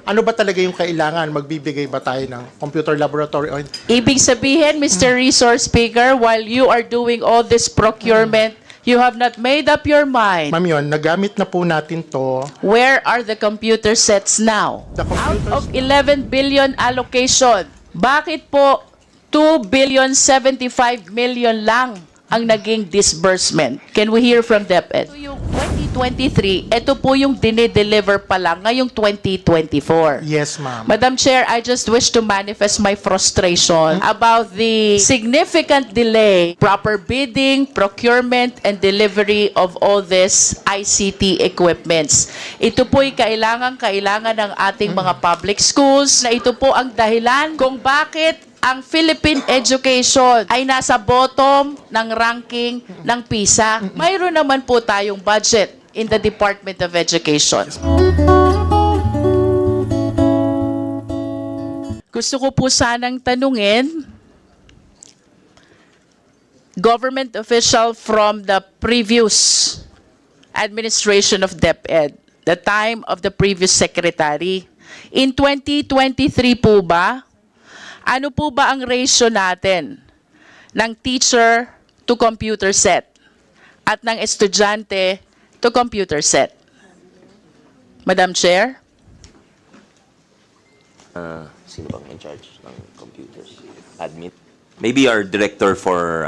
Ano ba talaga yung kailangan? Magbibigay ba tayo ng computer laboratory? O Ibig sabihin, Mr. Resource Speaker, while you are doing all this procurement, you have not made up your mind. Ma'am yun, nagamit na po natin to. Where are the computer sets now? The computers- Out of 11 billion allocation, bakit po 2 billion 75 million lang ang naging disbursement? Can we hear from DepEd? Yung 2023, ito po yung dinideliver pa lang ngayong 2024. Yes, ma'am. Madam Chair, I just wish to manifest my frustration about the significant delay, proper bidding, procurement, and delivery of all this ICT equipments. Ito po'y kailangan ng ating mga public schools na ito po ang dahilan kung bakit ang Philippine education ay nasa bottom ng ranking ng PISA. Mayroon naman po tayong budget in the Department of Education. Gusto ko po sanang tanungin, government official from the previous administration of DepEd, the time of the previous secretary. In 2023 po ba, ano po ba ang ratio natin ng teacher to computer set at ng estudyante to computer set? Madam Chair? Sino bang in charge ng computers? Admin? Maybe our director for,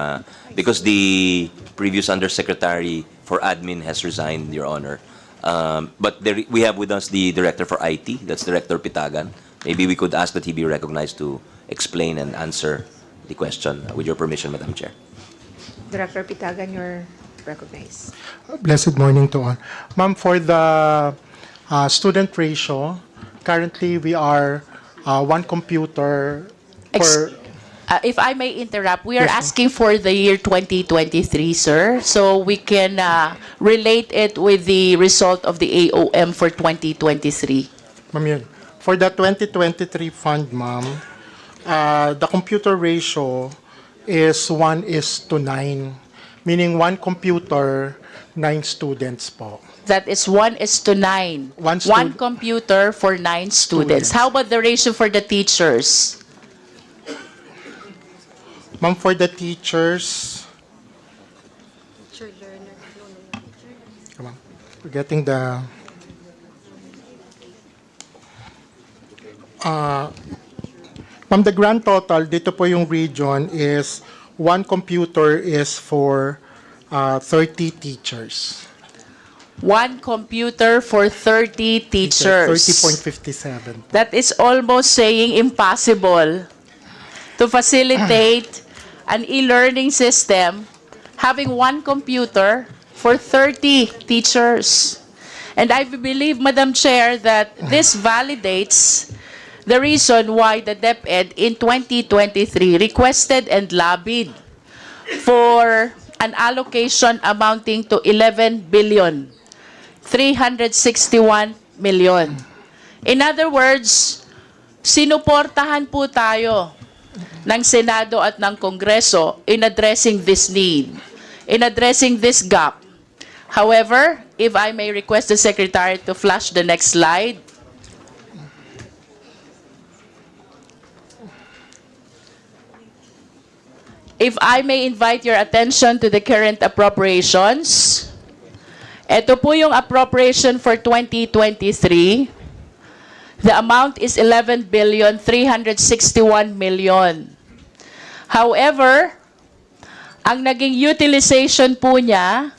because the previous undersecretary for admin has resigned, Your Honor. But we have with us the director for IT, that's Director Pitagan. Maybe we could ask that he be recognized to explain and answer the question. With your permission, Madam Chair. Director Pitagan, you're recognized. Blessed morning to all. Ma'am, for the student ratio, currently we are one computer per... If I may interrupt, we are asking for the year 2023, sir, so we can relate it with the result of the AOM for 2023. Ma'am yun. For the 2023 fund, ma'am, the computer ratio is 1:9, meaning one computer, 9 students po. That is 1:9. One computer for 9 students. How about the ratio for the teachers? Ma'am, for the teachers, come on, we're getting the... Ma'am, the grand total, dito po yung region is one computer is for 30 teachers. One computer for 30 teachers. 30.57. That is almost saying impossible to facilitate an e-learning system having one computer for 30 teachers. And I believe, Madam Chair, that this validates the reason why the DepEd in 2023 requested and lobbied for an allocation amounting to 11 billion 361 million. In other words, sinuportahan po tayo ng Senado at ng Kongreso in addressing this need, in addressing this gap. However, if I may request the Secretary to flash the next slide. If I may invite your attention to the current appropriations. Ito po yung appropriation for 2023. The amount is 11 billion 361 million. However, ang naging utilization po niya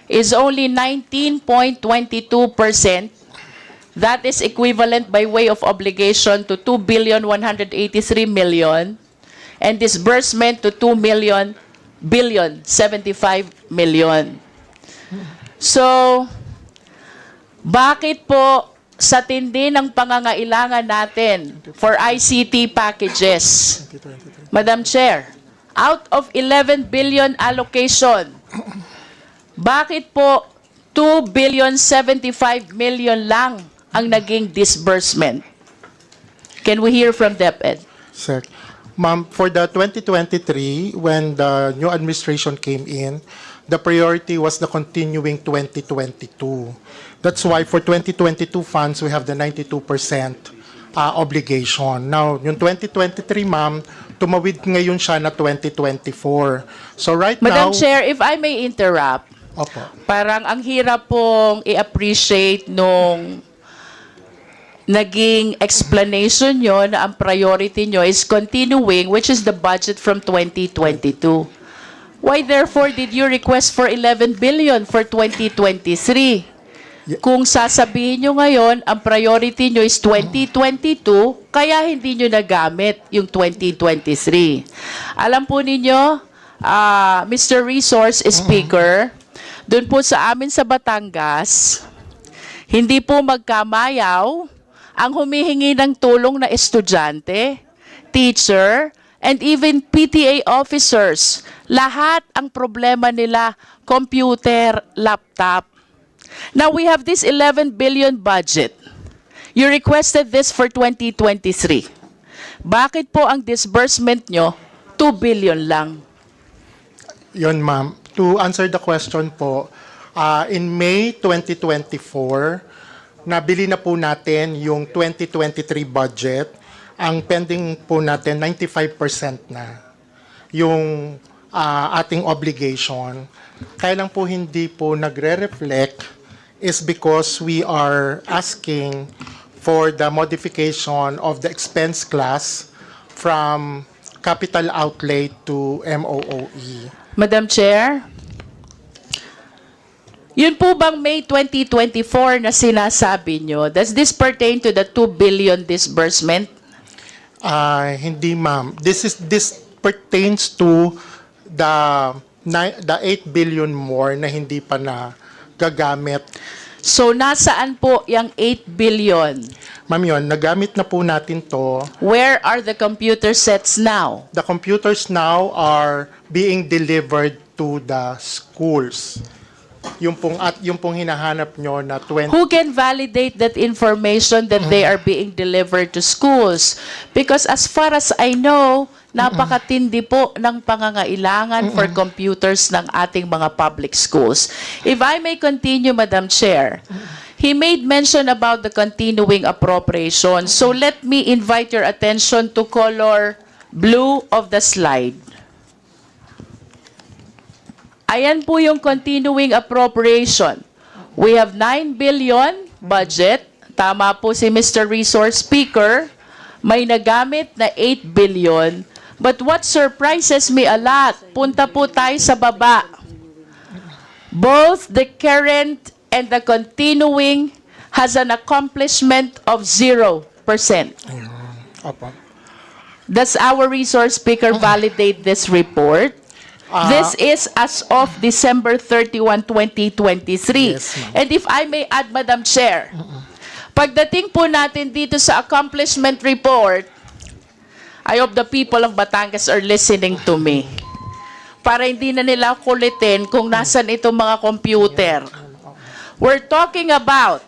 is only 19.22%. That is equivalent by way of obligation to 2 billion 183 million and disbursement to 2 billion 75 million. So, bakit po sa tindi ng pangangailangan natin for ICT packages, Madam Chair, out of 11 billion allocation, bakit po 2 billion 75 million lang ang naging disbursement? Can we hear from DepEd? Sir, ma'am, for the 2023, when the new administration came in, the priority was the continuing 2022. That's why for 2022 funds, we have the 92% obligation. Now, yung 2023, ma'am, tumawid ngayon siya na 2024. So right now... Madam Chair, if I may interrupt, Opo. parang ang hirap pong i-appreciate nung naging explanation nyo na ang priority nyo is continuing, which is the budget from 2022. Why therefore did you request for 11 billion for 2023? Kung sasabihin nyo ngayon, ang priority nyo is 2022, kaya hindi nyo nagamit yung 2023. Alam po ninyo, Mr. Resource Speaker, doon po sa amin sa Batangas, hindi po magkamayaw ang humihingi ng tulong na estudyante, teacher, and even PTA officers. Lahat ang problema nila, computer, laptop. Now we have this 11 billion budget. You requested this for 2023. Bakit po ang disbursement nyo 2 billion lang? Yun, ma'am. To answer the question po, in May 2024, nabili na po natin yung 2023 budget. Ang pending po natin, 95% na yung ating obligation. Kaya lang po hindi po nagre-reflect is because we are asking for the modification of the expense class from capital outlay to MOOE. Madam Chair, yun po bang May 2024 na sinasabi nyo, does this pertain to the 2 billion disbursement? Hindi, ma'am. This pertains to the 8 billion more na hindi pa na gagamit. So, nasaan po yung 8 billion? Ma'am, yun, nagamit na po natin to. Where are the computer sets now? The computers now are being delivered to the schools. Yung pong hinahanap nyo na 20... Who can validate that information that they are being delivered to schools? Because as far as I know, napakatindi po ng pangangailangan for computers ng ating mga public schools. If I may continue, Madam Chair, he made mention about the continuing appropriation. So let me invite your attention to color blue of the slide. Ayan po yung continuing appropriation. We have 9 billion budget. Tama po si Mr. Resource Speaker. May nagamit na 8 billion. But what surprises me a lot, punta po tayo sa baba. Both the current and the continuing has an accomplishment of 0%. Opo. Does our resource speaker validate this report? This is as of December 31, 2023. Yes, ma'am. And if I may add, Madam Chair, pagdating po natin dito sa accomplishment report, I hope the people of Batangas are listening to me. Para hindi na nila kulitin kung nasan itong mga computer. We're talking about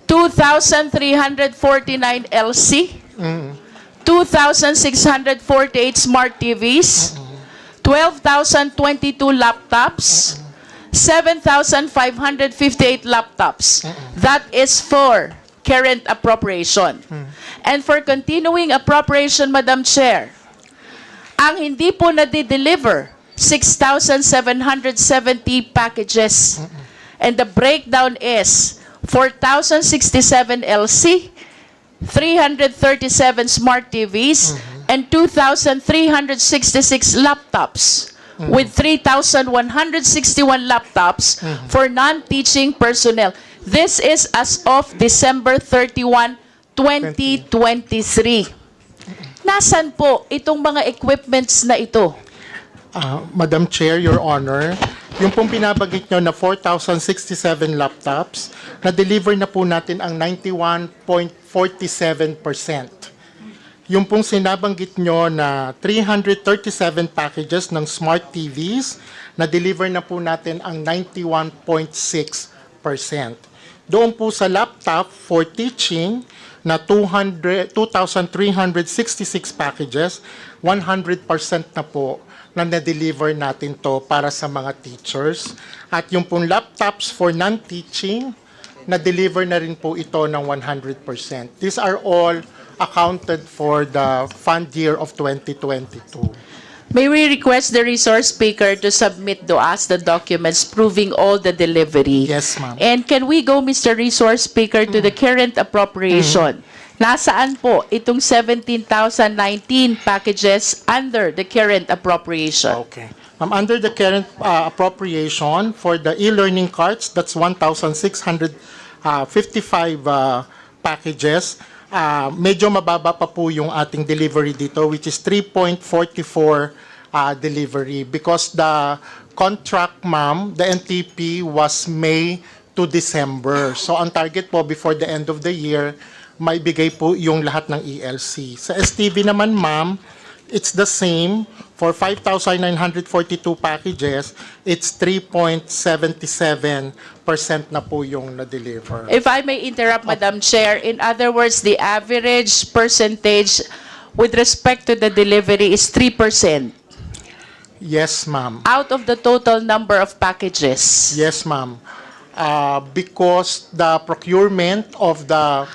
2,349 LC, 2,648 smart TVs, 12,022 laptops, 7,558 laptops. That is for current appropriation. And for continuing appropriation, Madam Chair, ang hindi po na-deliver, 6,770 packages. And the breakdown is 4,067 LC, 337 smart TVs, and 2,366 laptops, with 3,161 laptops for non-teaching personnel. This is as of December 31, 2023. Nasaan po itong mga equipments na ito? Madam Chair, Your Honor, yung pong pinabagit nyo na 4,067 laptops, na-deliver na po natin ang 91.47%. Yung pong sinabanggit nyo na 337 packages ng smart TVs, na-deliver na po natin ang 91.6%. Doon po sa laptop for teaching na 2,366 packages, 100% na po na na-deliver natin to para sa mga teachers. At yung pong laptops for non-teaching, na-deliver na rin po ito ng 100%. These are all accounted for the fund year of 2022. May we request the resource speaker to submit to us the documents proving all the delivery? Yes, ma'am. And can we go, Mr. Resource Speaker, to the current appropriation? Nasaan po itong 17,019 packages under the current appropriation? Okay. Under the current appropriation for the e-learning cards, that's 1,655 packages. Medyo mababa pa po yung ating delivery dito, which is 3.44 delivery because the contract, ma'am, the NTP was May to December. So ang target po before the end of the year, maibigay po yung lahat ng ELC. Sa STV naman, ma'am, it's the same. For 5,942 packages, it's 3.77% na po yung na-deliver. If I may interrupt, Madam Chair, in other words, the average percentage with respect to the delivery is 3% Yes, ma'am. out of the total number of packages. Yes, ma'am. Because the procurement of the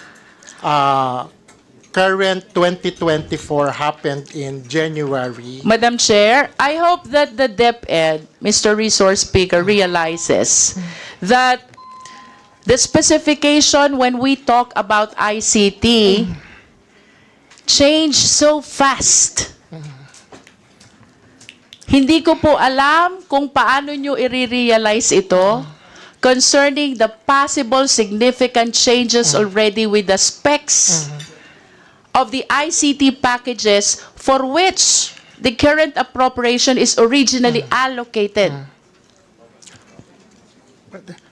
current 2024 happened in January. Madam Chair, I hope that the DepEd, Mr. Resource Speaker, realizes that the specification when we talk about ICT change so fast. Hindi ko po alam kung paano nyo i-realize ito concerning the possible significant changes already with the specs of the ICT packages for which the current appropriation is originally allocated.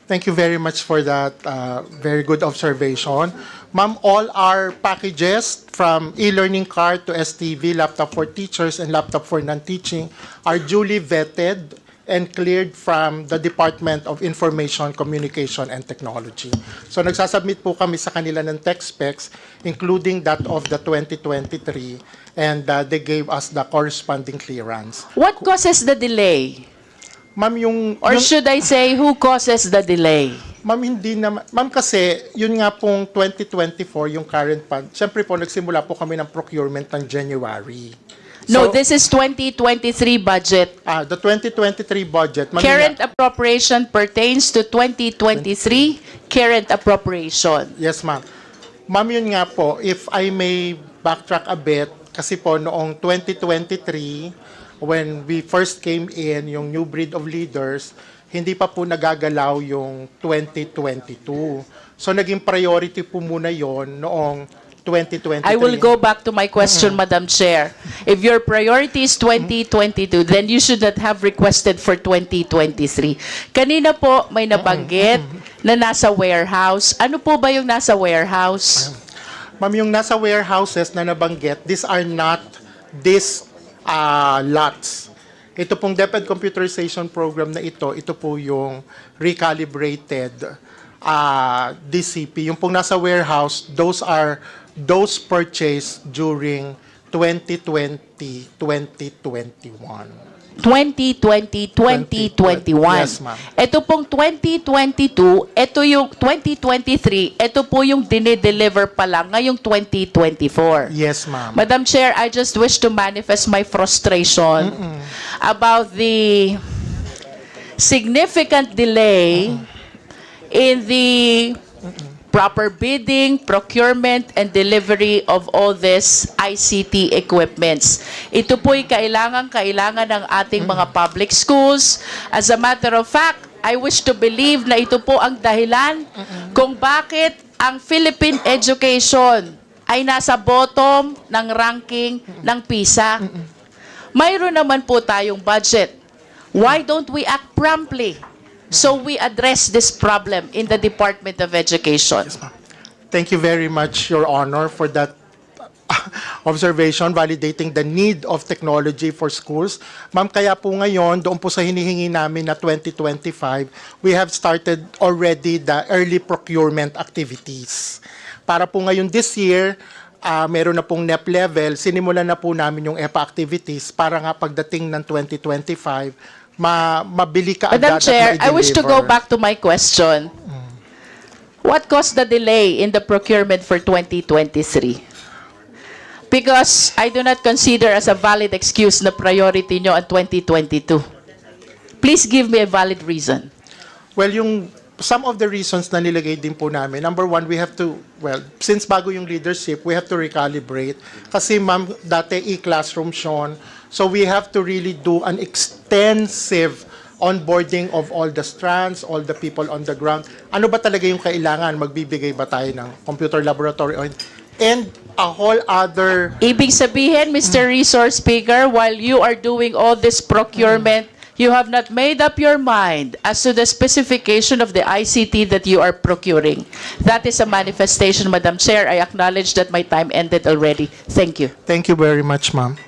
Thank you very much for that very good observation. Ma'am, all our packages from e-learning card to STV, laptop for teachers, and laptop for non-teaching are duly vetted and cleared from the Department of Information, Communication, and Technology. So nagsasubmit po kami sa kanila ng tech specs, including that of the 2023, and they gave us the corresponding clearance. What causes the delay? Ma'am, Or should I say, who causes the delay? Ma'am, hindi naman. Ma'am, kasi yun nga pong 2024, yung current fund, syempre po nagsimula po kami ng procurement ng January. No, So, this is 2023 budget. the 2023 budget, ma'am, Current appropriation pertains to 2023 current appropriation. yes, ma'am. Ma'am, yun nga po, if I may backtrack a bit, kasi po noong 2023, when we first came in, yung new breed of leaders, hindi pa po nagagalaw yung 2022. So, naging priority po muna yon noong 2023. I will go back to my question, Madam Chair. If your priority is 2022, then you should not have requested for 2023. Kanina po may nabanggit na nasa warehouse. Ano po ba yung nasa warehouse? Ma'am, yung nasa warehouses na nabanggit, these are not these lots. Ito pong DepEd computerization program na ito po yung recalibrated DCP. Yung pong nasa warehouse, those are those purchased during 2020, 2021. 2020, 2021. Yes, ma'am. Ito pong 2022, ito yung 2023, ito po yung dinideliver pa lang ngayong 2024. Yes, ma'am. Madam Chair, I just wish to manifest my frustration about the significant delay in the proper bidding, procurement, and delivery of all this ICT equipments. Ito po'y kailangan ng ating mga public schools. As a matter of fact, I wish to believe na ito po ang dahilan kung bakit ang Philippine education ay nasa bottom ng ranking ng PISA. Mayroon naman po tayong budget. Why don't we act promptly? So we address this problem in the Department of Education. Thank you very much, Your Honor, for that observation, validating the need of technology for schools. Ma'am, kaya po ngayon, doon po sa hinihingi namin na 2025, we have started already the early procurement activities. Para po ngayon this year, meron na pong NEP level, sinimulan na po namin yung EPA activities para nga pagdating ng 2025, mabili ka Madam agad Chair, at I wish to go ma-deliver. back to my question. What caused the delay in the procurement for 2023? Because I do not consider as a valid excuse na priority nyo ang 2022. Please give me a valid reason. Well, some of the reasons na nilagay din po namin, number one, we have to, since bago yung leadership, we have to recalibrate. Kasi ma'am, dati e-classroom siya. So we have to really do an extensive onboarding of all the strands, all the people on the ground. Ano ba talaga yung kailangan? Magbibigay ba tayo ng computer laboratory? And a whole other... Ibig sabihin, Mr. Resource Speaker, while you are doing all this procurement, you have not made up your mind as to the specification of the ICT that you are procuring. That is a manifestation, Madam Chair. I acknowledge that my time ended already. Thank you. Thank you very much, ma'am.